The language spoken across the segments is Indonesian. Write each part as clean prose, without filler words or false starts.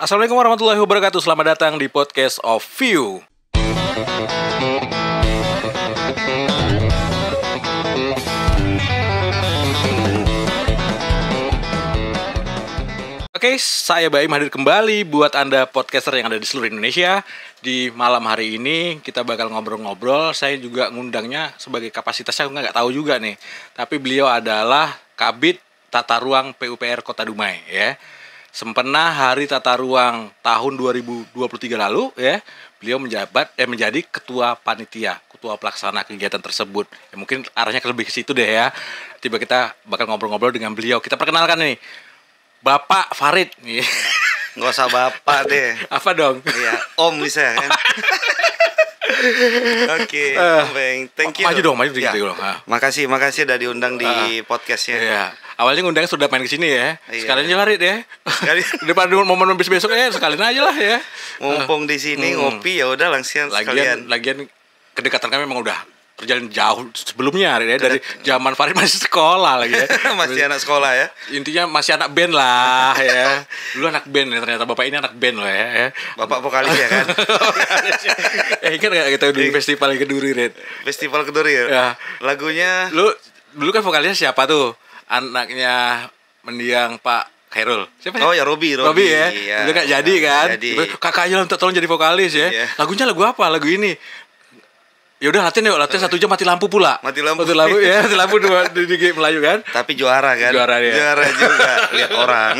Assalamualaikum warahmatullahi wabarakatuh. Selamat datang di podcast of View. Oke, saya Baim hadir kembali buat Anda podcaster yang ada di seluruh Indonesia. Di malam hari ini kita bakal ngobrol-ngobrol. Saya juga ngundangnya sebagai kapasitasnya nggak tahu juga nih. Tapi beliau adalah Kabid Tata Ruang PUPR Kota Dumai ya. Sempena Hari Tata Ruang tahun 2023 lalu ya, beliau menjadi ketua panitia, ketua pelaksana kegiatan tersebut. Ya, mungkin arahnya lebih ke situ deh ya. Tiba kita bakal ngobrol-ngobrol dengan beliau. Kita perkenalkan nih, Bapak Farid. Nggak usah bapak deh. Apa dong? Iya, Om bisa kan. Oke, Bang. Thank you. Maju dong. Ya. Dong. Makasih udah diundang di podcastnya. Iya. Awalnya ngundang sudah main kesini ya. Iya. Sekalian aja Farid ya. Depan momen besok ya, sekalian aja lah ya. Mumpung di sini ngopi ya udah langsung sekalian. Lagian kedekatan kami memang udah terjalin jauh sebelumnya ya, dari zaman Farid masih sekolah lagi ya. Masih anak sekolah ya. Intinya masih anak band lah ya. Dulu anak band ya, ternyata bapak ini anak band loh ya. Bapak vokalis ya kan. Ingat gak kita di festival yang Keduri, Red? Festival Keduri ya. Lagunya lu dulu kan vokalisnya siapa tuh? Anaknya mendiang Pak Khairul. Siapa? Oh ya Robi ya. Iya. Udah gak jadi kan? Kakaknya tolong jadi vokalis ya. Iya. Lagunya lagu apa? Lagu ini. Ya udah latihan 1 jam mati lampu pula. Mati lampu ya, mati lampu di Melayu kan. Tapi juara kan. Juara juga lihat orang.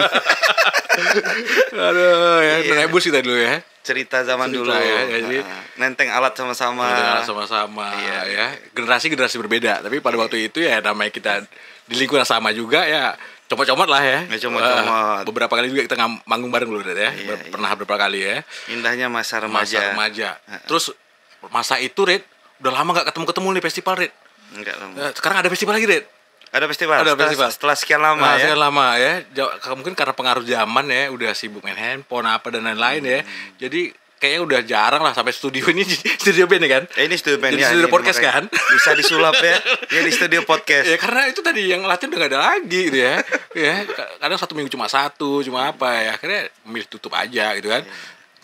Aduh ya, nebus kita dulu ya. Cerita zaman dulu ya. Jadi nenteng alat sama-sama. Iya. Ya. Generasi berbeda. Tapi pada waktu itu ya namanya kita di lingkungan sama juga ya. Comot-comot lah ya. Comot-comot. Beberapa kali juga kita manggung bareng dulu ya. Pernah beberapa kali ya. Indahnya masa remaja. Terus masa itu Red, udah lama gak ketemu nih festival Red. Enggak lama. Sekarang ada festival lagi Red. Ada festival. Setelah sekian lama ya. Sekian lama ya. Mungkin karena pengaruh zaman ya, udah sibuk main handphone apa dan lain-lain ya. Jadi kayaknya udah jarang lah sampai studio ini studio band ya kan. Ini studio band ya. Studio podcast kan. Bisa disulap ya. Ya di studio podcast. Ya karena itu tadi yang latihan udah gak ada lagi gitu ya. Ya kadang 1 minggu cuma apa ya. Akhirnya memilih tutup aja gitu kan.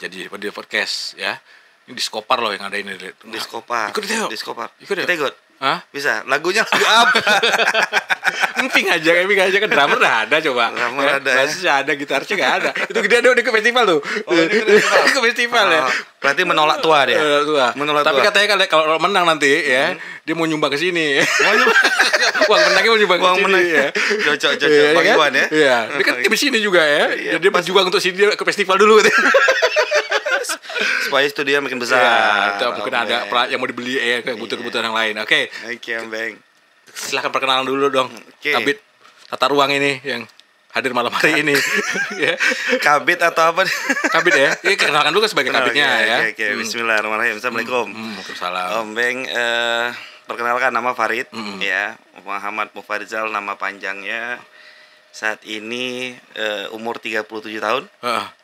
Jadi pada podcast ya. Ini Diskopar loh yang ada ini. Diskopar. Ikut deh. Kita ikut. Hah? Bisa. Lagunya lagu apa? Emping aja kan drummer udah ada coba. Drummer ada. Masih ada, gitarnya enggak ada. Itu dia udah ke festival tuh. Ke festival ya. Berarti menolak tua dia. Tapi katanya kalau menang nanti ya, dia mau nyumbang ke sini. Uang menangnya mau nyumbang ke sini ya. Cocok Bang Iwan ya. Iya. Dia kan di sini juga ya. Dia berjuang untuk sini, dia ke festival dulu gitu. Supaya studio makin besar. Ya, mungkin ada yang mau dibeli ya, kebutuhan yang lain. Oke, Bang. Silahkan perkenalan dulu dong. Kabid Tata Ruang ini yang hadir malam hari ini. Ya. Kabid atau apa? Kabid ya. Ini kenalkan dulu sebagai kabidnya ya. Oke. Bismillahirrahmanirrahim. Assalamualaikum. Waalaikumsalam. Om Beng, perkenalkan nama Farid ya. Muhammad Mufarizal nama panjangnya. Saat ini umur 37 tahun.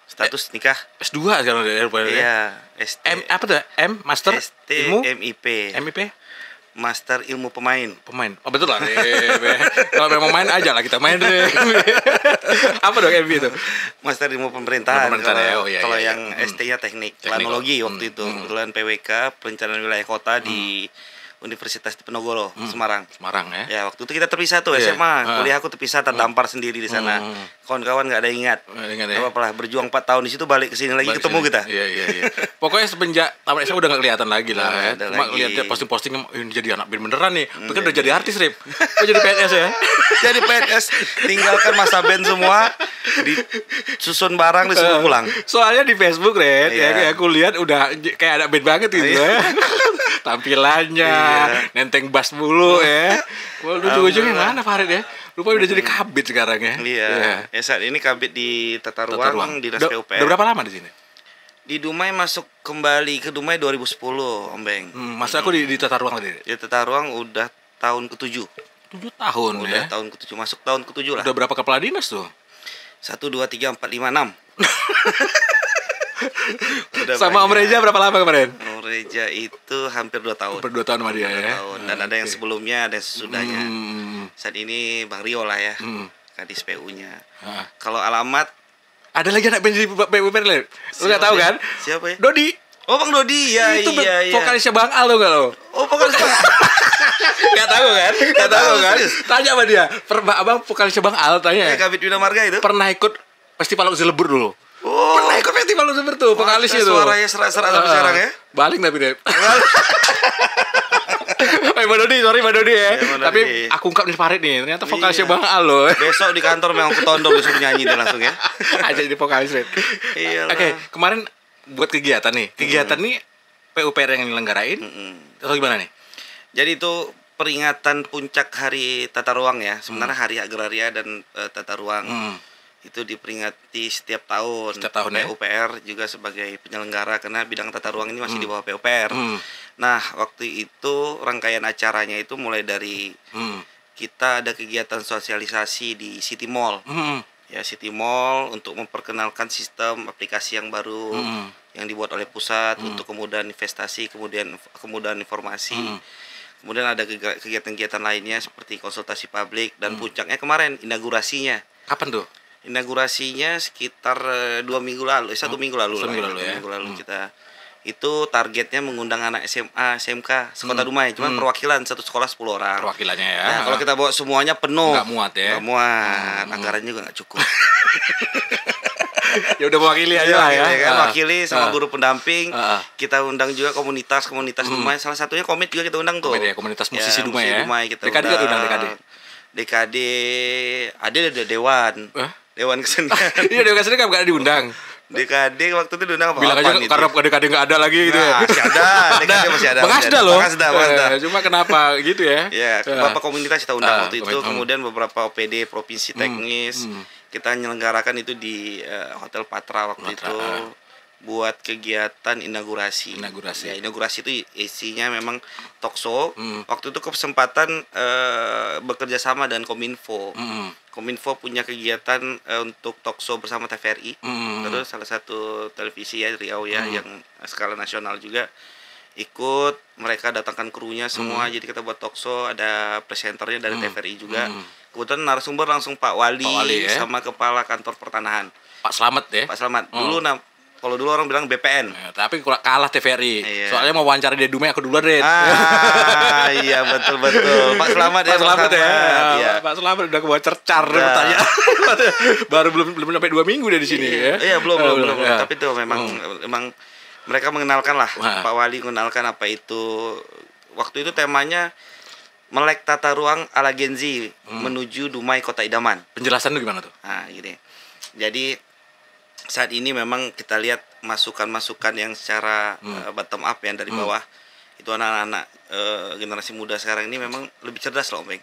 Status nikah. S2 sekarang ya. Iya, ST. Apa tuh? Master ST, ilmu? MIP. Master ilmu pemain. Oh betul lah. Kalau memang main aja lah kita main deh. Apa dong MIP itu? Master ilmu pemerintahan. Kalau yang ST-nya teknik planologi waktu itu. Kebetulan PWK perencanaan wilayah kota di Universitas Diponegoro, Semarang ya. Ya waktu itu kita terpisah tuh SMA, kuliah aku terpisah terdampar sendiri di sana. Kawan-kawan nggak ada yang ingat. Apa-apalah berjuang 4 tahun di situ, balik ke sini lagi ketemu kita. Iya. Pokoknya semenjak tamat SMA udah nggak kelihatan lagi lah ya. Cuma lihat dia posting-posting ini jadi anak band beneran nih. Mungkin udah jadi artis, Rip. Jadi PNS ya. Jadi PNS, tinggalkan masa band semua, disusun barang disuruh pulang. Soalnya di Facebook, Red, ya aku lihat udah kayak ada band banget gitu ya. Tampilannya nenteng bass mulu ya. Waduh, ujungnya mana Farid ya? Lupa udah jadi kabid sekarang ya. Iya. Ya saat ini kabid di Tata Ruang Dinas PUPR. Udah berapa lama di sini? Di Dumai masuk kembali ke Dumai 2010, Om Beng. Masa aku di Tata Ruang tadi? Di Tata Ruang udah tahun ke-7. 7 tahun ya. Udah tahun ke-7, masuk tahun ke-7 lah. Udah berapa kepala dinas tuh? 1 2 3 4 5 6. Sama Om Reja berapa lama kemarin? Om Reja itu hampir 2 tahun. Hampir 2 tahun sama dia ya. Dan ada yang sebelumnya, ada yang sesudahnya. Saat ini Bang Rio lah ya. Kadis PU-nya. Kalau alamat Ada lagi anak band di PUPR, lu nggak tahu kan? Siapa ya? Dodi. Oh, Bang Dodi, ya. Itu vokalisnya Bang Al, nggak lo? Oh, vokalisnya Bang Al. Nggak tahu kan? Nggak tahu kan? Tanya sama dia. Abang vokalisnya Bang Al, tanya. Kabit Bina Marga itu? Pernah ikut festival Uzi Lebur dulu. Oh. Pernah ikut festival Uzi Lebur tuh, vokalisnya tuh. Suaranya serak-serak sampai sekarang ya? Balik tapi deh. Mbak Dodi, sorry Mbak Dodi ya. Tapi aku ungkap di Farid nih, ternyata vokalisnya Bang Al loh. Besok di kantor memang aku tondong disuruh nyanyi deh langsung ya. Aja jadi vokalis, Red. Oke, kemarin buat kegiatan nih. Kegiatan nih PUPR yang dilenggarain. Atau gimana nih? Jadi itu peringatan puncak Hari Tata Ruang ya. Sebenarnya Hari Agraria dan Tata Ruang. Itu diperingati setiap tahun. PUPR juga sebagai penyelenggara karena bidang tata ruang ini masih di bawah PUPR. Nah, waktu itu rangkaian acaranya itu mulai dari kita ada kegiatan sosialisasi di City Mall. Ya, City Mall untuk memperkenalkan sistem aplikasi yang baru yang dibuat oleh pusat untuk kemudahan investasi, kemudahan informasi. Kemudian ada kegiatan-kegiatan lainnya seperti konsultasi publik dan puncaknya kemarin inaugurasinya. Kapan tuh? Inaugurasinya sekitar 1 minggu lalu kita itu targetnya mengundang anak SMA, SMK sekota Dumai, cuman perwakilan satu sekolah 10 orang. Perwakilannya ya. Nah, kalau kita bawa semuanya penuh. Nggak muat ya. Nggak muat, anggarannya juga nggak cukup. Ya udah mewakili aja lah ya. Kan wakili sama guru pendamping. Kita undang juga komunitas Dumai. Salah satunya Komit juga kita undang tuh. Komit ya, komunitas musisi Dumai ya. DKD juga undang DKD. Ada Dewan. Dewan Kesenian. Iya, Dewan Kesenian kan gak diundang. DKD waktu itu diundang apa? Bilang aja karena DKD gak ada lagi gitu ya. Masih ada, DKD masih ada. Mengasda loh. Mengasda. Cuma kenapa gitu ya? Ya, beberapa komunitas kita undang waktu itu. Kemudian beberapa OPD, provinsi teknis. Kita menyelenggarakan itu di Hotel Patra waktu itu. Buat kegiatan inaugurasi. Ya, inaugurasi itu isinya memang talkshow. Waktu itu kesempatan bekerja sama dengan Kominfo. Kominfo punya kegiatan untuk talkshow bersama TVRI. Terus salah satu televisi ya Riau ya yang skala nasional juga ikut. Mereka datangkan krunya semua. Jadi kita buat talkshow, ada presenternya dari TVRI juga. Kebetulan narasumber langsung Pak Wali ya? Sama Kepala Kantor Pertanahan. Pak Slamet ya? Pak Slamet. Kalau dulu orang bilang BPN. Ya, tapi kalah TVRI. Iya. Soalnya mau wawancara dia Dumai aku duluan, Red. Iya betul. Pak Slamet ya. Iya. Pak Slamet udah kebawa cercar bertanya. Baru belum sampai 2 minggu dia di sini ya. Iya, belum. Ya. Tapi itu memang mereka mengenalkan lah. Pak Wali mengenalkan apa itu. Waktu itu temanya Melek Tata Ruang ala Gen Z menuju Dumai Kota Idaman. Penjelasan itu gimana tuh? Nah, gini. Jadi saat ini memang kita lihat masukan-masukan yang secara bottom up yang dari bawah itu anak-anak generasi muda sekarang ini memang lebih cerdas loh, Bang.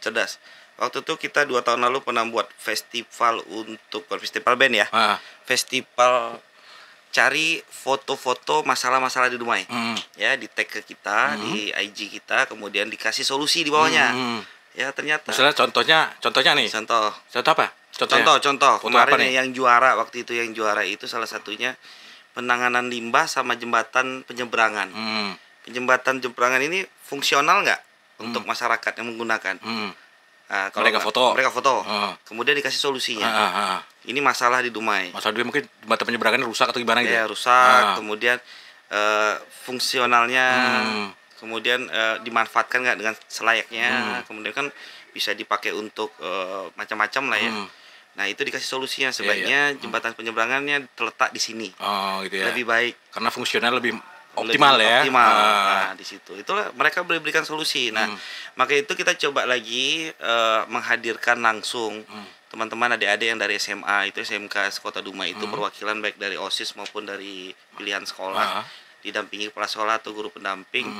Cerdas. Waktu itu kita 2 tahun lalu pernah buat festival festival band ya. Festival cari foto-foto masalah-masalah di Dumai. Ya, di tag ke kita di IG kita, kemudian dikasih solusi di bawahnya. Ya, ternyata. Misalnya contohnya nih. Contoh apa? Contoh kemarin yang juara waktu itu salah satunya penanganan limbah sama jembatan penyeberangan. Jembatan penyeberangan ini fungsional nggak untuk masyarakat yang menggunakan? Nah, kalau mereka foto, kemudian dikasih solusinya. Ini masalah di Dumai. Masalah di Dumai mungkin jembatan penyeberangannya rusak atau gimana gitu? Ya rusak, kemudian fungsionalnya, kemudian dimanfaatkan nggak dengan selayaknya, kemudian kan bisa dipakai untuk macam-macam lah ya. Nah, itu dikasih solusinya, sebaiknya jembatan penyeberangannya terletak di sini. Oh, gitu ya. Lebih baik karena fungsional lebih optimal ya. Nah, di situ. Itulah mereka berikan solusi. Nah, maka itu kita coba lagi menghadirkan langsung teman-teman adik-adik yang dari SMA, itu SMK Kota Dumai itu perwakilan baik dari OSIS maupun dari pilihan sekolah, didampingi kepala sekolah atau guru pendamping.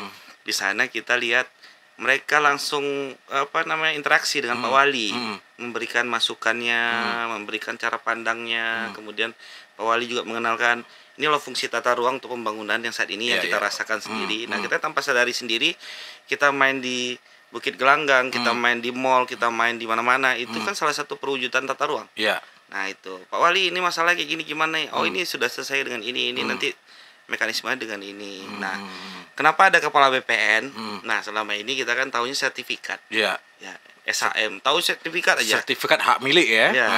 Di sana kita lihat mereka langsung interaksi dengan Pak Wali, memberikan masukannya, memberikan cara pandangnya. Kemudian Pak Wali juga mengenalkan ini loh fungsi tata ruang untuk pembangunan yang saat ini yang kita rasakan sendiri. Nah, kita tanpa sadari sendiri, kita main di Bukit Gelanggang, kita main di mall, kita main di mana-mana, itu kan salah satu perwujudan tata ruang. Nah, itu Pak Wali ini masalah kayak gini gimana? Oh, ini sudah selesai dengan ini nanti mekanisme dengan ini. Nah, kenapa ada kepala BPN? Nah, selama ini kita kan tahunya sertifikat. Iya. Ya, SHM, tahu sertifikat aja. Sertifikat hak milik ya. Ya.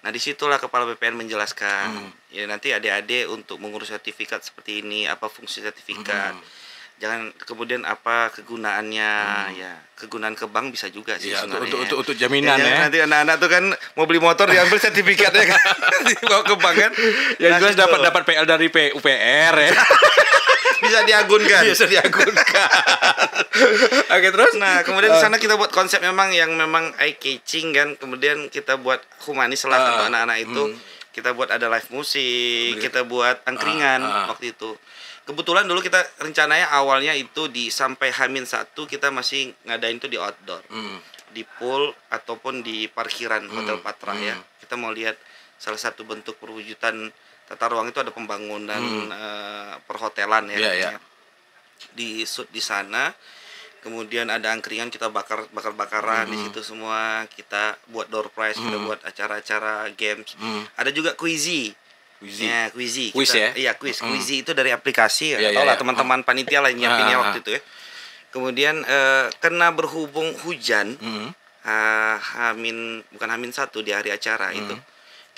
Nah, disitulah kepala BPN menjelaskan. Ya, nanti adik-adik untuk mengurus sertifikat seperti ini, apa fungsi sertifikat. Jangan kemudian apa kegunaannya, ya kegunaan ke bank bisa juga sih ya, sebenarnya. Untuk jaminan ya. Nanti anak-anak tuh kan mau beli motor diambil sertifikatnya kan, dibawa ke bank kan. Ya jelas dapat PL dari PUPR ya. Bisa diagunkan. Bisa diagunkan. Oke, terus? Nah, kemudian di sana kita buat konsep memang yang memang eye catching kan. Kemudian kita buat humanis lah untuk anak-anak itu. Kita buat ada live musik, kita buat angkringan waktu itu. Kebetulan dulu kita rencananya awalnya itu sampai H-1 kita masih ngadain itu di outdoor. Di pool ataupun di parkiran Hotel Patra ya. Kita mau lihat salah satu bentuk perwujudan tata ruang itu ada pembangunan perhotelan ya. Di shoot di sana. Kemudian ada angkringan, kita bakar-bakaran di situ semua. Kita buat door prize, kita buat acara-acara games. Ada juga Quizy. Ya, Quizy. Quiz ya? Iya, quiz. Quizy itu dari aplikasi. Tahu lah teman-teman panitia lah yang nyiapinnya waktu itu ya. Kemudian karena berhubung hujan, bukan H-1 di hari acara itu,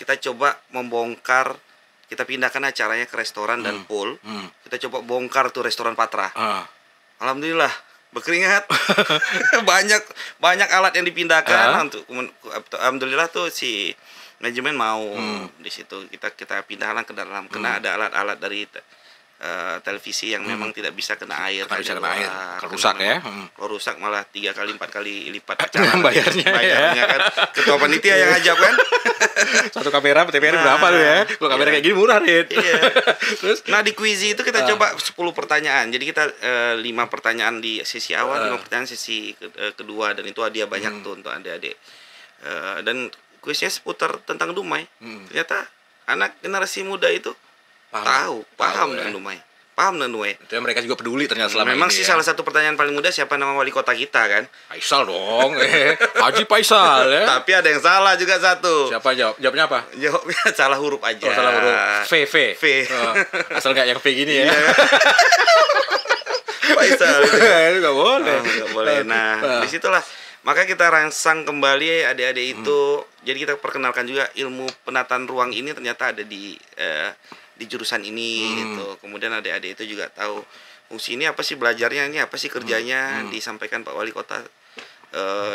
kita coba membongkar, kita pindahkan acaranya ke restoran dan pool. Kita coba bongkar tuh restoran Patra. Alhamdulillah berkeringat. banyak alat yang dipindahkan untuk alhamdulillah tuh si manajemen mau di situ kita pindahkan ke dalam karena ada alat-alat dari televisi yang memang tidak bisa kena air. Tidak bisa kena air, rusak ya. Kalau rusak malah 3 kali 4 kali lipat acara bayarnya kan. Ketua panitia yang ngajak kan. Satu kamera TVRI berapa tuh ya? Kalau kamera kayak gini murah, Rit. Iya. Terus di Quizy itu kita coba 10 pertanyaan. Jadi kita 5 pertanyaan di sesi awal, 5 pertanyaan sesi kedua, dan itu hadiah banyak tuh untuk adik-adik. Dan kuisnya seputar tentang Dumai. Ternyata anak generasi muda itu paham dengan Dumai. Paham dengan Dumai. Itu mereka juga peduli ternyata selama memang ini. Memang sih salah satu pertanyaan paling mudah, siapa nama wali kota kita kan? Faisal dong. Haji Faisal ya. Tapi ada yang salah juga satu. Siapa jawabnya apa? Jawabnya salah huruf aja. Salah huruf. V. Asal enggak yang V gini ya. Faisal. Itu enggak boleh. Enggak boleh. Nah, disitulah maka kita rangsang kembali adik-adik itu. Jadi kita perkenalkan juga ilmu penataan ruang ini ternyata ada di jurusan ini gitu. Kemudian adik-adik itu juga tahu fungsi ini apa sih, belajarnya ini apa sih, kerjanya. Disampaikan Pak Wali Kota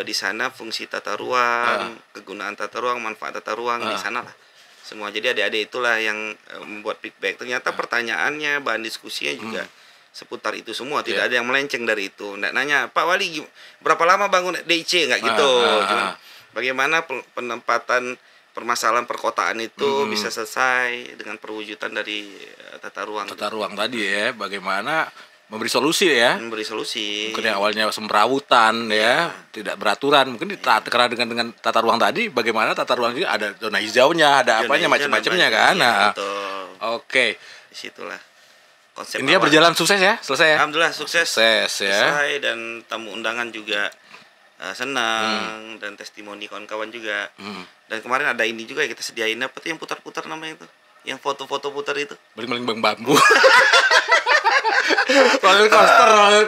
di sana fungsi tata ruang, kegunaan tata ruang, manfaat tata ruang di sana lah semua. Jadi adik-adik itulah yang membuat feedback. Ternyata pertanyaannya, bahan diskusinya juga seputar itu semua, tidak ada yang melenceng dari itu. Nggak nanya, Pak Wali berapa lama bangun DIC, nggak gitu. Cuma bagaimana penempatan permasalahan perkotaan itu bisa selesai dengan perwujudan dari tata ruang. Tata ruang tadi ya, bagaimana memberi solusi ya. Memberi solusi. Mungkin yang awalnya semrawutan ya, tidak beraturan. Mungkin karena dengan tata ruang tadi, bagaimana tata ruang ini ada zona hijaunya, ada apanya macam-macamnya kan. Oke. Disitulah konsep. Ini berjalan sukses ya, selesai ya. Alhamdulillah sukses ya. Selesai, dan tamu undangan juga senang, dan testimoni kawan-kawan juga. Dan kemarin ada ini juga ya, kita sediain apa tuh yang putar-putar namanya itu, yang foto-foto putar itu, beling-beling bambu. roller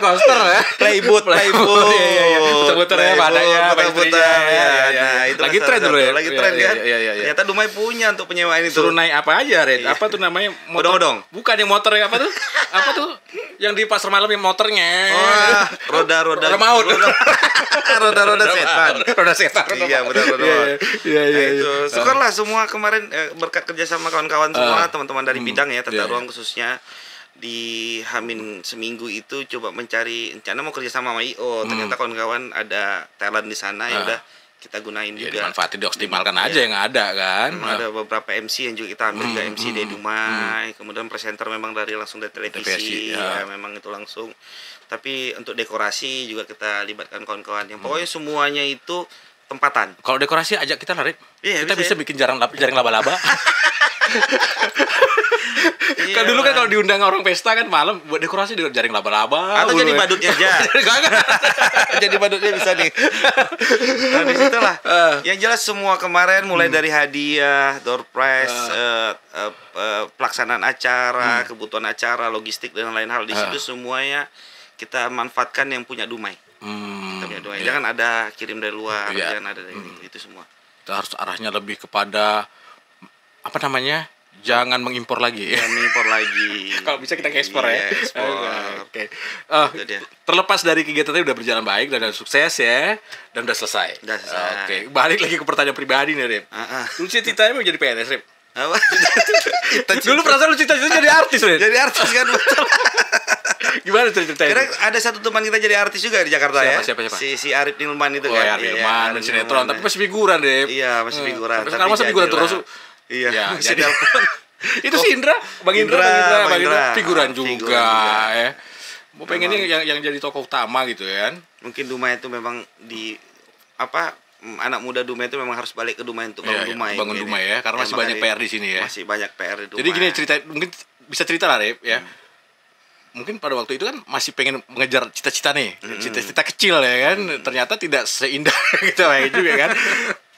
coaster ya, playboot iya putar-putar ya, badannya putar-putar ya. Nah, itu lagi tren dulu ya, lagi tren kan. Ternyata Dumai punya untuk penyewaan itu. Suruh naik apa aja, Red? Apa tuh namanya? Odong-odong. Bukan yang motor ya, apa tuh? Apa tuh? Yang di pasar malam yang motornya. Roda maut. Roda setan. Roda setan. Iya, benar. Iya. Itu syukurlah semua kemarin berkat kerjasama kawan-kawan semua, teman-teman dari bidang ya, tata ruang khususnya. Di Hamin seminggu itu coba mencari, rencana mau kerja sama IO. Ternyata kawan-kawan ada talent di sana, ya udah kita gunain juga. Dimanfaatin, dioptimalkan aja yang ada kan. Ada beberapa MC yang juga kita ambil juga, MC dari Dumai. Kemudian presenter memang langsung dari televisi. Ya, memang itu langsung. Tapi untuk dekorasi juga kita libatkan kawan-kawan. Yang pokoknya semuanya itu tempatan. Kalau dekorasi ajak kita, Larit. Kita bisa bikin jaring laba-laba. Kan dulu kan kalau diundang orang pesta kan malam buat dekorasi dengan jaring laba-laba. Atau jadi badutnya aja. Jadi badutnya bisa nih. Nah, di situlah. Yang jelas semua kemarin mulai dari hadiah, door prize, pelaksanaan acara, kebutuhan acara, logistik dan lain hal di situ semuanya kita manfaatkan yang punya Dumai. Kita punya Dumai. Jangan ada kirim dari luar, jangan ada dari itu semua. Kita harus arahnya lebih kepada apa namanya? Jangan mengimpor lagi. Jangan mengimpor lagi. Kalau bisa kita ekspor ya. Oke. Terlepas dari kegiatannya udah berjalan baik dan sukses ya, dan udah selesai. Oke. Balik lagi ke pertanyaan pribadi nih, Rip. Lu cita-citanya mau jadi PNS, Rip? Apa? Dulu perasaan lu cita-cita jadi artis, Rip? Jadi artis kan, betul. Gimana ceritanya? Karena ada satu teman kita jadi artis juga di Jakarta. Siapa? Si Arif Nilman itu kan. Arif Nilman, sinetron, tapi masih figuran, Rip. Iya, masih figuran. Sekarang masih figuran terus. Iya, jadi itu si Indra, Bang Indra figuran juga ya. Mau pengennya yang jadi tokoh utama gitu ya kan. Mungkin Dumai itu memang anak muda Dumai itu memang harus balik ke Dumai untuk bangun Dumai ya, karena masih banyak PR di sini ya. Masih banyak PR di Dumai. Jadi gini mungkin bisa cerita lah, Rip ya. Mungkin pada waktu itu kan masih pengen mengejar cita-cita nih, cita-cita kecil ya kan. Ternyata tidak seindah gitu juga kan.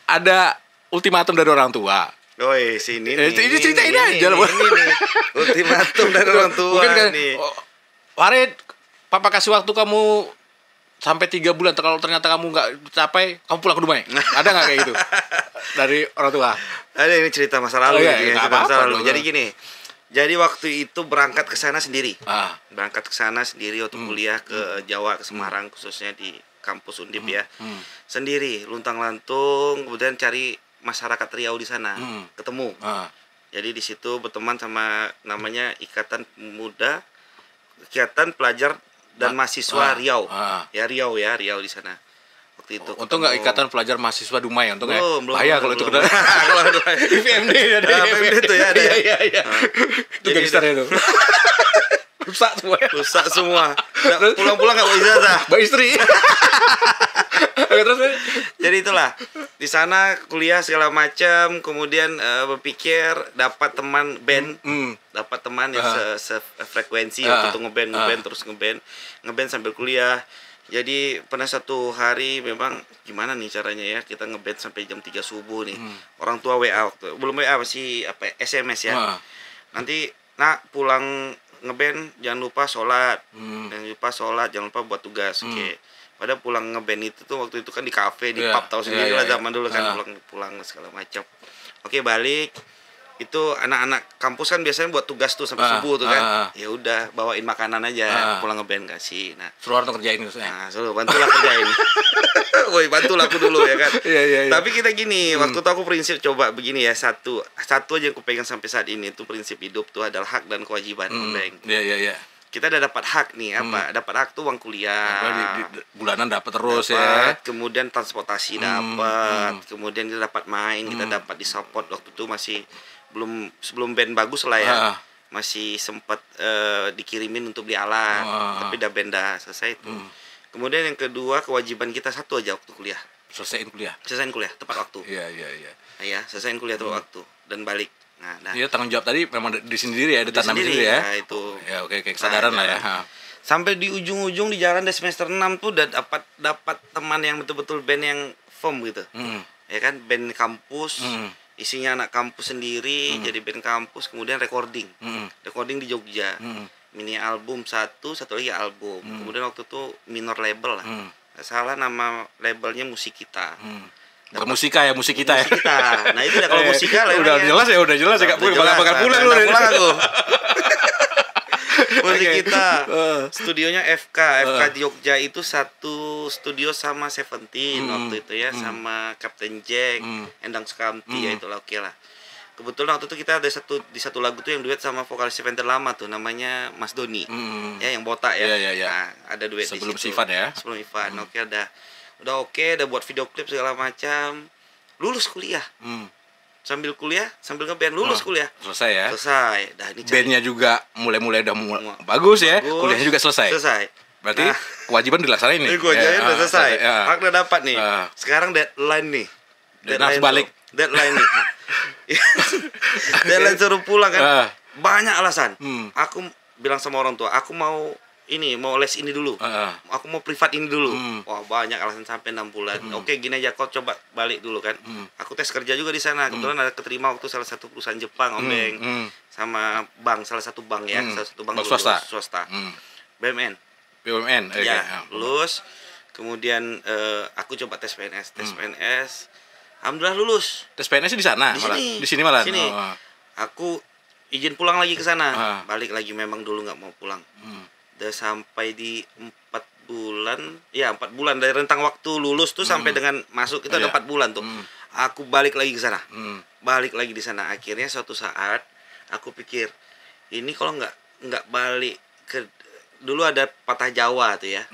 Ada ultimatum dari orang tua. Woi, sini nih. Ini cerita ini aja loh. Ultimatum dari orang tua. Mungkin kan, nih. Warid, papa kasih waktu kamu sampai 3 bulan. Kalau ternyata kamu nggak capai, kamu pulang ke Dumai. Ada nggak kayak gitu dari orang tua? Ada, ini cerita masa lalu. Jadi gini. Jadi waktu itu berangkat ke sana sendiri. Berangkat ke sana sendiri waktu kuliah ke Jawa, ke Semarang khususnya di kampus Undip ya. Sendiri, luntang-lantung, kemudian cari masyarakat Riau di sana, ketemu. Jadi di situ berteman sama namanya Ikatan Pelajar dan Mahasiswa Riau. Riau di sana. Waktu itu. Untung nggak Ikatan Pelajar Mahasiswa Dumai, untung ya. Bahaya kalau itu kena. IPMD ya. IPMD itu ya ada. Iya. Itu gangsternya itu. Rusak semua. Pulang-pulang nggak bawa ijazah. Bawa istri. Terus, jadi itulah di sana kuliah segala macam, kemudian berpikir dapat teman band, dapat teman yang sefrekuensi waktu itu ngeband sambil kuliah. Jadi pernah satu hari memang gimana nih caranya ya, kita ngeband sampai jam 3 subuh nih. Orang tua WA waktu belum WA masih SMS ya. Nanti pulang ngeband jangan lupa sholat, jangan lupa buat tugas. Oke. Pada pulang ngeband itu tuh waktu itu kan di kafe, di pub, tahu sendiri lah zaman dulu kan pulang segala macam. Oke, balik. Itu anak-anak kampus kan biasanya buat tugas tuh sampai subuh tuh kan. Ya udah bawain makanan aja, pulang ngeband kasih. Nah, suruh orang kerjain maksudnya. Nah, suruh bantulah kerjain. Woi, bantulah aku dulu ya kan. Iya. Tapi kita gini, waktu itu aku prinsip coba begini ya, satu aja yang aku pegang sampai saat ini tuh prinsip hidup tuh adalah hak dan kewajiban. Iya. Kita udah dapat hak nih dapat hak tuh uang kuliah di bulanan dapat terus ya, kemudian transportasi dapat, kemudian kita dapat main, kita dapat disupport waktu itu masih sebelum band bagus lah ya, masih sempat dikirimin untuk beli alat, tapi udah band dah selesai itu. Kemudian yang kedua, kewajiban kita satu aja waktu kuliah, selesaiin kuliah tepat waktu. Iya, selesaiin kuliah tepat waktu dan balik. Nah, iya, tanggung jawab tadi memang di sendiri ya, ditanam sendiri ya. Nah, itu. Ya oke, kesadaran lah ya. Sampai di ujung-ujung di jalan di semester 6 tuh udah dapat teman yang betul-betul band yang firm gitu. Ya kan, band kampus. Isinya anak kampus sendiri, jadi band kampus, kemudian recording. Recording di Jogja. Mini album satu lagi album. Kemudian waktu itu minor label lah. Nggak salah nama labelnya Musik Kita. Bukan musika ya, musik kita ya. Nah itu udah kalau musika lah. Udah jelas ya. Gak bakal pulang lu. Pulang aku. Musik kita. Studionya FK di Jogja itu satu studio sama Seventeen waktu itu ya, sama Captain Jack, Endang Sukamti ya, itulah oke lah. Kebetulan waktu itu kita ada di satu lagu tuh yang duet sama vokalis Seventeen lama tuh, namanya Mas Doni. Ya yang botak ya. Nah, ada duet sebelum di situ. Sivan ya. Sebelum Ivan. Udah buat video klip segala macam. Lulus kuliah. Sambil ngeband lulus kuliah. Selesai ya. Selesai. Dah ini bandnya juga mulai udah bagus ya. Kuliahnya juga selesai. Berarti kewajiban dilaksanain nih. Kewajiban udah selesai. Hak udah dapat nih. Sekarang deadline nih. Deadline nih. Deadline suruh pulang kan. Banyak alasan. Aku bilang sama orang tua, aku mau mau les ini dulu. Aku mau privat ini dulu. Wah, banyak alasan sampai 6 bulan. Oke, gini aja, kau coba balik dulu kan. Aku tes kerja juga di sana. Kebetulan ada keterima waktu salah satu perusahaan Jepang, Om Beng. Sama salah satu bank ya, salah satu bank swasta. BUMN. Ya, lulus. Kemudian aku coba tes PNS. Alhamdulillah lulus. Tes PNS di sana malah. Di sini malah. Aku izin pulang lagi ke sana. Balik lagi, memang dulu nggak mau pulang. Udah sampai di 4 bulan. Ya, 4 bulan dari rentang waktu lulus tuh sampai dengan masuk itu ada 4 bulan tuh. Aku balik lagi ke sana. Balik lagi di sana. Akhirnya suatu saat aku pikir, ini kalau nggak balik ke, dulu ada patah Jawa tuh ya.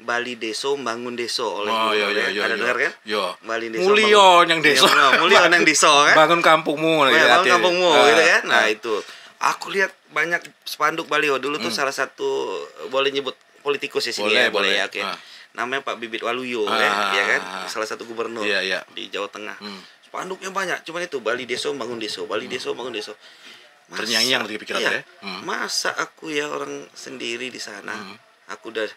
Bali deso bangun deso oleh ada dengar kan? Bali deso. Mulio yang deso. Mulio yang deso kan? Bangun kampungmu bangun kampungmu gitu kan. Nah, itu. Aku lihat banyak spanduk baliho dulu tuh salah satu, boleh nyebut politikus ya sini boleh ya. Oke. Namanya Pak Bibit Waluyo ya kan? Salah satu gubernur di Jawa Tengah. Spanduknya banyak, cuman itu Bali deso bangun deso, Bali deso bangun deso. Ternyanyi di pikiran ya. Masa aku ya orang sendiri di sana. Aku udah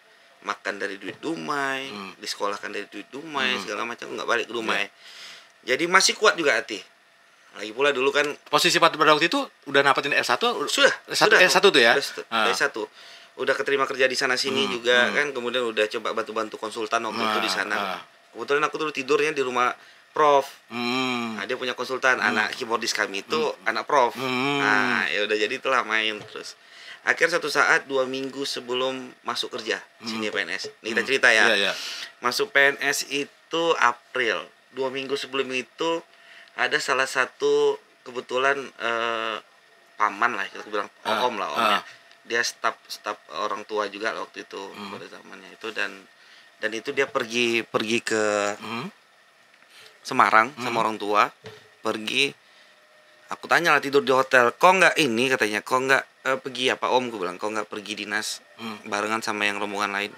makan dari duit Dumai, disekolahkan dari duit Dumai, segala macam, nggak balik ke Dumai. Jadi masih kuat juga hati. Lagi pula dulu kan posisi pada waktu itu udah dapetin S1? Sudah. S1 tuh ya? S1. Udah keterima kerja di sana sini juga kan, kemudian udah coba bantu-bantu konsultan waktu itu di sana. Kebetulan aku dulu tidurnya di rumah Prof. Nah, dia punya konsultan, anak keyboardis kami itu anak Prof. Nah, ya udah jadi itulah main terus. Akhirnya suatu saat 2 minggu sebelum masuk kerja sini PNS. Ini kita cerita ya. Masuk PNS itu April. 2 minggu sebelum itu ada salah satu kebetulan paman lah, kita bilang om lah omnya. Dia staf orang tua juga waktu itu pada zamannya itu, dan itu dia pergi ke Semarang sama orang tua. Pergi. Aku tanya lah, tidur di hotel, kok nggak ini katanya, kok nggak pergi apa om, gue bilang, kok nggak pergi dinas barengan sama yang rombongan lain.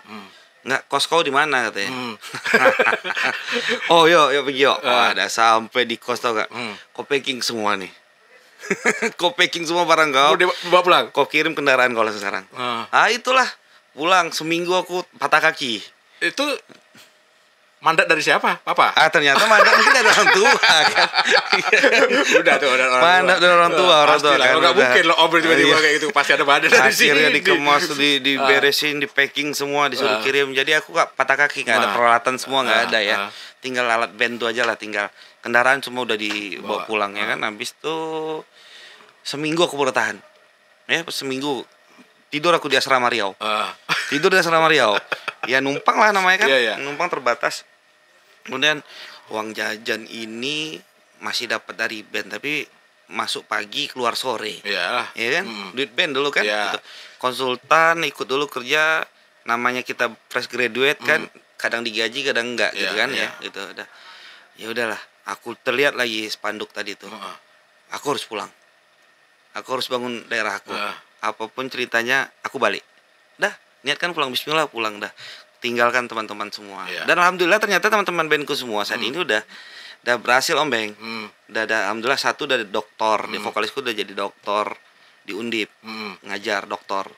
Nggak, kos kau di mana katanya. Oh yo pergi yo. Ada sampai di kos tau gak, kau packing semua nih. Kau packing semua barang kau, bawa pulang, kau kirim kendaraan kau lah sekarang. Itulah pulang, seminggu aku patah kaki. Itu mandat dari siapa? Papa? Ternyata mandat mungkin dari orang tua kan. Udah tuh, mandat dari orang tua kan. Enggak mungkin lo obrol tiba-tiba kayak gitu, pasti ada mandat dari sini. Akhirnya dikemas, diberesin, di packing semua, disuruh kirim. Jadi aku gak patah kaki, gak ada peralatan semua, gak ada ya. Tinggal alat bantu aja lah, tinggal kendaraan semua udah dibawa pulang ya kan. Habis itu seminggu aku bertahan. Ya, seminggu tidur aku di asrama Riau. Tidur di asrama Riau. Ya numpang lah namanya kan, numpang terbatas. Kemudian uang jajan ini masih dapat dari band, tapi masuk pagi keluar sore. Ya kan, duit band dulu kan. Gitu. Konsultan ikut dulu kerja, namanya kita fresh graduate kan, kadang digaji kadang enggak gitu kan ya. Gitu udah. Ya udahlah, aku terlihat lagi spanduk tadi tuh. Aku harus pulang. Aku harus bangun daerah aku. Apapun ceritanya aku balik. Dah, niatkan pulang, bismillah pulang dah. Tinggalkan teman-teman semua. Dan alhamdulillah ternyata teman-teman bandku semua saat ini udah berhasil Om Beng. Alhamdulillah satu udah doktor, di vokalisku udah jadi doktor di Undip. Ngajar doktor.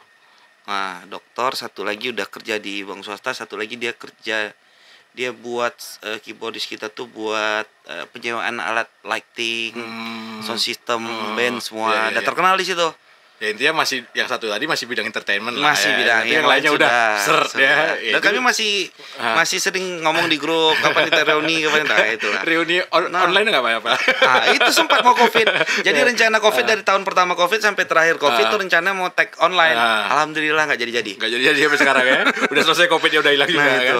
Nah, doktor, satu lagi udah kerja di bank swasta, satu lagi dia buat keyboardis kita tuh buat penyewaan alat lighting, sound system, band semua. Udah terkenal di situ. Ya intinya masih yang satu tadi masih bidang entertainment masih lah ya. Bidang yang lainnya udah seret ya. Dan kami masih sering ngomong di grup kapan kita reuni itulah. Reuni online enggak apa-apa. Itu sempat mau Covid. Jadi rencana Covid dari tahun pertama Covid sampai terakhir Covid tuh rencana mau tag online. Alhamdulillah enggak jadi. Enggak jadi sampai sekarang ya. Udah selesai Covid, udah hilang juga kan.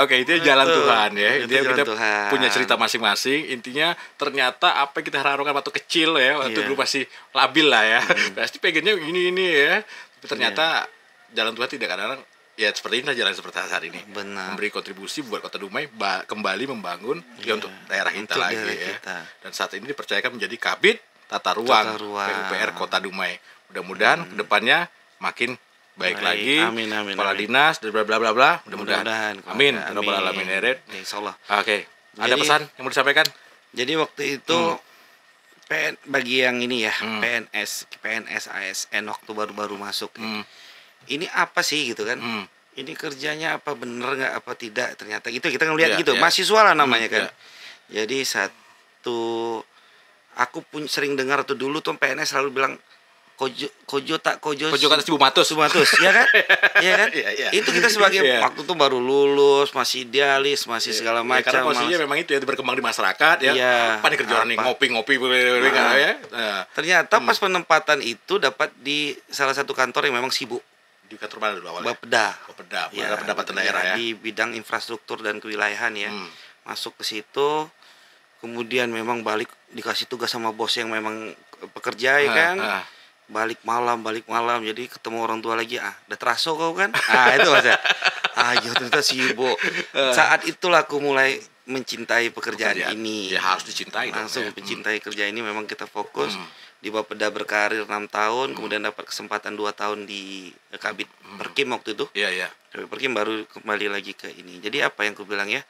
Oke, itu jalan Tuhan ya. Intinya kita punya cerita masing-masing. Intinya ternyata apa yang kita harapkan waktu kecil ya, waktu dulu masih labil lah ya. Pasti pengennya gini ya, tapi ternyata jalan Tuhan tidak kadang-kadang ya seperti inilah jalan seperti saat ini. Benar. Memberi kontribusi buat Kota Dumai kembali membangun untuk daerah kita untuk lagi ya. Dan saat ini dipercayakan menjadi Kabid Tata Ruang PUPR Kota Dumai. Mudah-mudahan kedepannya makin baik lagi. Amin. Kepala dinas dan bla bla bla bla. Mudah-mudahan. Amin. Rabbal alamin. Insyaallah. Oke. Ada pesan yang mau disampaikan? Jadi waktu itu bagi yang ini ya, PNS ASN waktu baru-baru masuk. ini apa sih gitu kan. Ini kerjanya apa bener nggak apa tidak, ternyata gitu kita ngelihat gitu. Mahasiswa lah namanya kan. Jadi satu aku pun sering dengar tuh dulu tuh PNS selalu bilang Kojo kata Cibu Matus ya kan? Iya kan? Itu kita sebagai waktu tuh baru lulus, masih idealis, masih segala macam. Karena posisinya memang itu ya berkembang di masyarakat ya. Apa nih kerjaan nih ngopi-ngopi ya. Ternyata pas penempatan itu dapat di salah satu kantor yang memang sibuk. Di kantor mana dulu awalnya? Bapeda. Pendapatan daerah ya. Di bidang infrastruktur dan kewilayahan ya. Masuk ke situ, kemudian memang balik dikasih tugas sama bos yang memang pekerja ya kan. Balik malam jadi ketemu orang tua lagi, udah teraso kau kan, itu maksudnya, iya ternyata sibuk. Saat itulah aku mulai mencintai pekerjaan ini. Ya harus dicintai langsung mencintai kerja ini. Memang kita fokus di Bapeda berkarir 6 tahun, kemudian dapat kesempatan 2 tahun di Kabid Perkim waktu itu. Kabid Perkim baru kembali lagi ke ini. Jadi apa yang aku bilang ya,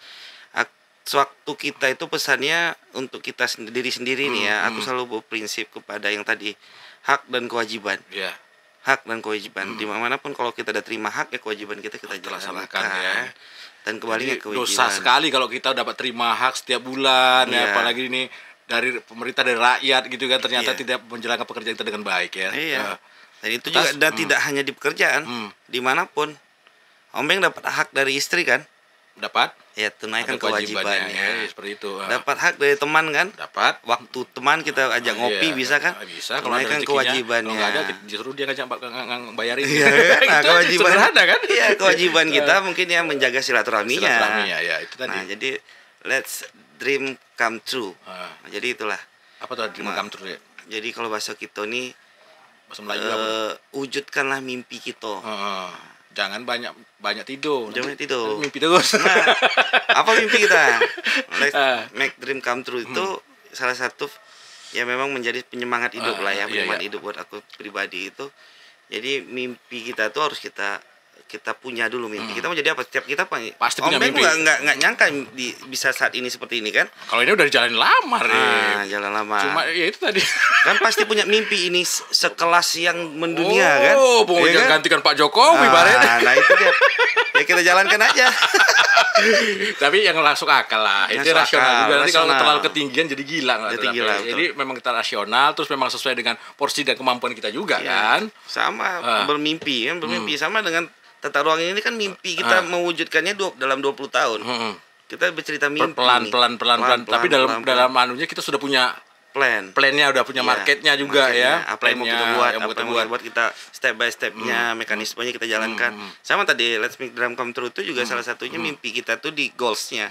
sewaktu kita itu pesannya untuk kita diri sendiri nih ya. Aku selalu berprinsip kepada yang tadi, hak dan kewajiban. Hak dan kewajiban. Dimanapun kalau kita udah terima hak ya kewajiban kita laksanakan ya. Dan kembali ke kewajiban. Dosa sekali kalau kita dapat terima hak setiap bulan ya, apalagi ini dari pemerintah, dari rakyat gitu kan, ternyata tidak menjalankan pekerjaan kita dengan baik ya. Dan itu juga dan tidak hanya di pekerjaan, dimanapun. Ombeng dapat hak dari istri kan? Dapat. Ya tunaikan kewajibannya. Ya, seperti itu. Dapat hak dari teman kan? Dapat. Waktu teman kita ajak ngopi bisa kan? Bisa. Tunaikan kewajibannya. Kalau nggak ada justru dia ngajak bayarin. Nah, kewajiban ada kan? Iya, kewajiban kita mungkin ya menjaga silaturahminya. Ya itu tadi. Nah, jadi let's dream come true. Jadi itulah. Apa tuh dream come true ya? Jadi kalau bahasa kita nih, bahasa Melayu apa? Wujudkanlah mimpi kita. Jangan banyak tidur. Jangan tidur. Mimpi terus. Nah, apa mimpi kita? Let's make dream come true itu salah satu ya memang menjadi penyemangat hidup lah ya, penyemangat hidup buat aku pribadi itu. Jadi mimpi kita tuh harus kita punya dulu mimpi. Kita mau jadi apa? Setiap kita pasti punya mimpi. Nggak nyangka bisa saat ini seperti ini kan? Kalau ini udah jalan lama, jalan lama. Cuma ya itu tadi. Kan pasti punya mimpi ini sekelas yang mendunia kan? Oh, mau gantikan Pak Jokowi bareng. Nah itu dia. Ya kita jalankan aja. Tapi yang masuk akal lah. Itu rasional juga. Nanti kalau terlalu ketinggian jadi gila. Jadi memang kita rasional, terus memang sesuai dengan porsi dan kemampuan kita juga kan? Sama bermimpi kan, sama dengan Tata Ruang ini kan mimpi kita mewujudkannya dalam 20 tahun. Kita bercerita mimpi pelan. Tapi dalam anunya kita sudah punya plannya, udah punya marketnya juga ya. Apa yang mau kita buat kita step by stepnya, mekanismenya kita jalankan. Sama tadi Let's Make Dream Come True itu juga salah satunya mimpi kita tuh di goalsnya.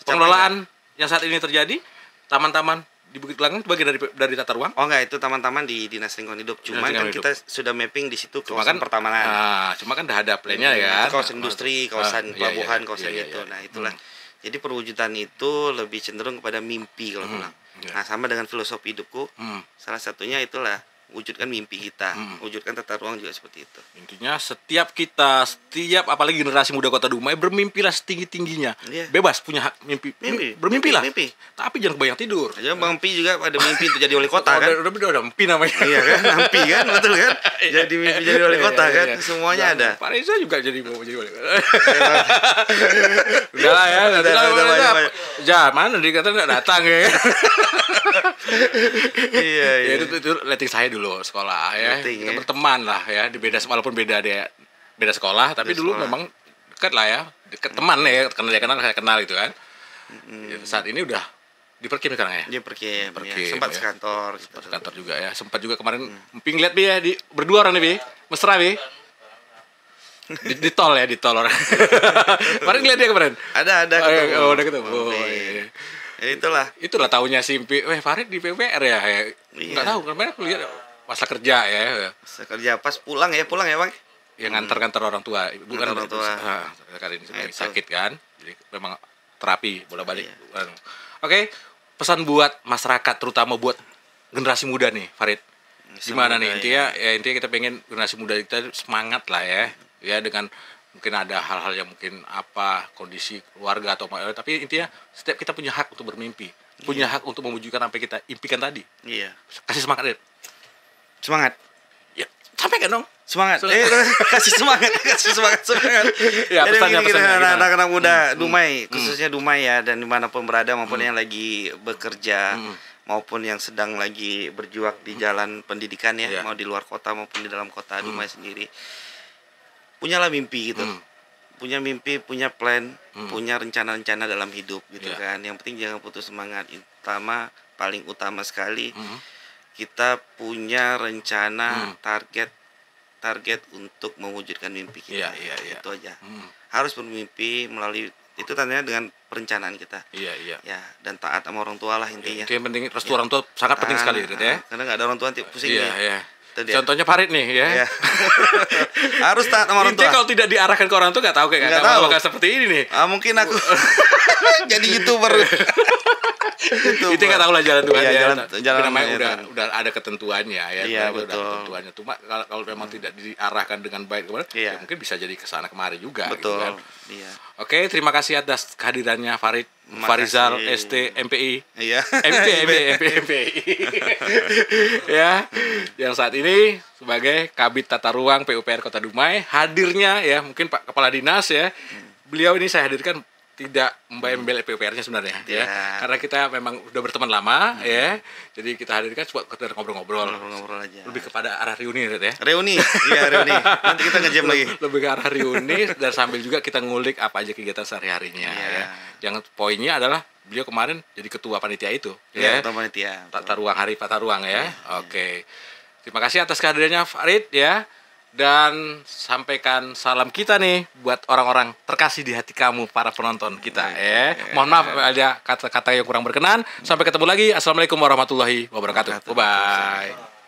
Pengelolaan yang saat ini terjadi, taman-taman di Bukit Gelanggang itu bagian dari Tata Ruang? Oh enggak, itu taman-taman di Dinas Lingkungan Hidup. Cuman kan kita sudah mapping di situ kawasan pertamanan. Cuma kan udah ada plan-nya ya. Kawasan industri, kawasan pelabuhan, kawasan itu. Nah, itulah. Jadi perwujudan itu lebih cenderung kepada mimpi kalau bilang. Nah, sama dengan filosofi hidupku. Salah satunya itulah wujudkan mimpi kita, wujudkan Tata Ruang juga seperti itu. Intinya setiap apalagi generasi muda Kota Dumai bermimpilah setinggi-tingginya. Bebas punya hak bermimpilah. Tapi jangan kebayang tidur. Jangan mimpi juga ada mimpi untuk jadi wali kota kan. Udah mimpi namanya. Iya kan, mimpi kan, betul kan? Jadi mimpi jadi wali kota kan, semuanya ada. Pak Reza juga mau jadi wali kota. Udah lah ya, mana dikata enggak datang ya. Iya. Itu letting saya dulu sekolah ya. Kita berteman lah ya, walaupun beda sekolah, tapi dulu memang dekat lah ya, dekat teman ya, karena dia kenal saya kenal gitu kan. Saat ini udah di Perkim sekarang ya. Di Perkim sempat sekantor gitu. Sekantor juga ya. Sempat juga kemarin Emping lihat ya berdua orang nih Bi. Mesra Bi. Di tol orang. Kemarin lihat dia kemarin. Ada ketemu. Udah ketemu. Itulah tahunya si Farid di PPR ya. Enggak tahu kemarin aku lihat masa kerja ya. Masa kerja pas pulang ya Bang. Yang ngantar orang tua. Bukan orang tua. Kali ini sakit kan. Jadi memang terapi bolak-balik. Oke, pesan buat masyarakat terutama buat generasi muda nih, Farid. Gimana nih? Intinya kita pengen generasi muda kita semangat lah ya. Ya dengan mungkin ada hal-hal yang mungkin kondisi keluarga atau tapi intinya setiap kita punya hak untuk bermimpi, punya hak untuk mewujudkan apa yang kita impikan tadi. Iya. Kasih semangat, Red. Semangat. Ya. sampaikan dong. Semangat. Kasih semangat. Ya, pesannya anak-anak muda Dumai, khususnya Dumai ya, dan dimanapun berada maupun yang lagi bekerja maupun yang sedang lagi berjuang di jalan pendidikan ya, mau di luar kota maupun di dalam kota Dumai sendiri. Punyalah mimpi gitu. Punya mimpi, punya plan, punya rencana-rencana dalam hidup gitu kan. Yang penting jangan putus semangat. Paling utama sekali kita punya rencana, target untuk mewujudkan mimpi kita. Itu aja. Harus bermimpi melalui itu tandanya dengan perencanaan kita. Ya, dan taat sama orang tua lah intinya. Itu yang penting, restu orang tua sangat penting sekali gitu ya. Karena enggak ada orang tua pusing ya. Contohnya Farid nih ya. Harus taat sama orang tua. Kalau tidak diarahkan ke orang tua enggak tahu kayak bakal seperti ini nih. Mungkin aku jadi YouTuber. Itu nggak tahu lah jalan Tuhan jalan namanya udah ada ketentuannya ya. Iya, betul. Udah ketentuannya. Cuma kalau memang tidak diarahkan dengan baik kemarin, ya mungkin bisa jadi kesana kemari juga. Betul. Gitu kan. Iya. Oke, terima kasih atas kehadirannya Farizal ST MPI. Iya. MPI. Ya, yang saat ini sebagai Kabid Tata Ruang PUPR Kota Dumai, hadirnya ya mungkin Pak Kepala Dinas ya. Beliau ini saya hadirkan tidak membela PUPR-nya sebenarnya ya. Karena kita memang udah berteman lama ya. Jadi kita hadirkan buat kita ngobrol-ngobrol aja. Lebih kepada arah reuni ya. Reuni. Nanti kita ngejam lagi. Lebih ke arah reuni dan sambil juga kita ngulik apa aja kegiatan sehari-harinya ya. Yang poinnya adalah beliau kemarin jadi ketua panitia itu ya. Ketua panitia. Tata Ruang, Hari Tata Ruang ya. Oke. Terima kasih atas kehadirannya Farid ya. Dan sampaikan salam kita nih buat orang-orang terkasih di hati kamu, para penonton kita ya. Mohon maaf ada kata-kata yang kurang berkenan. Sampai ketemu lagi. Assalamualaikum warahmatullahi wabarakatuh. Bye bye.